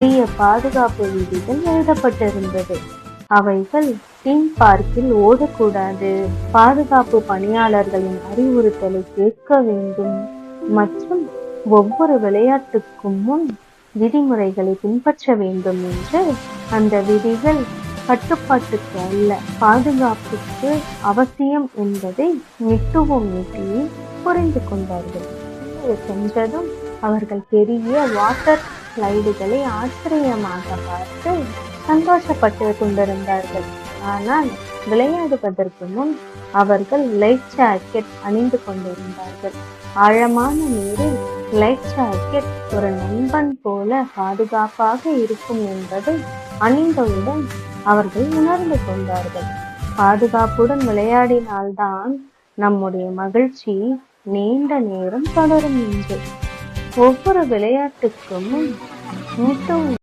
பெரிய பாதுகாப்பு விதிகள் எழுதப்பட்டிருந்தது. அவைகள் தீம் பார்க்கில் ஓடக்கூடாது, பாதுகாப்பு பணியாளர்களின் அறிவுறுத்தலை கேட்க வேண்டும் மற்றும் ஒவ்வொரு விளையாட்டுக்கும் முன் விதிமுறைகளை பின்பற்ற வேண்டும் என்று. அந்த விதிகள் கட்டுப்பாட்டுக்கு அல்ல, பாதுகாப்புக்கு அவசியம் என்பதை மிட்டுவும் மிட்டியும் புரிந்து கொண்டார்கள். சென்றதும் அவர்கள் பெரிய வாட்டர் ஸ்லைடுகளை ஆச்சரியமாக பார்த்து சந்தோஷப்பட்டு கொண்டிருந்தார்கள். ஆனால் விளையாடுவதற்கு முன் அவர்கள் லைஃப் ஜாக்கெட் அணிந்து கொண்டிருந்தார்கள். ஆழமான நீரில் லைஃப் ஜாக்கெட் ஒரு நண்பன் போல பாதுகாப்பாக இருக்கும் என்பதை அணிந்தவுடன் அவர்கள் உணர்ந்து கொண்டார்கள். பாதுகாப்புடன் விளையாடினால்தான் நம்முடைய மகிழ்ச்சி நீண்ட நேரம் தொடரும் என்று. ஒவ்வொரு விளையாட்டுக்கும் மிட்டு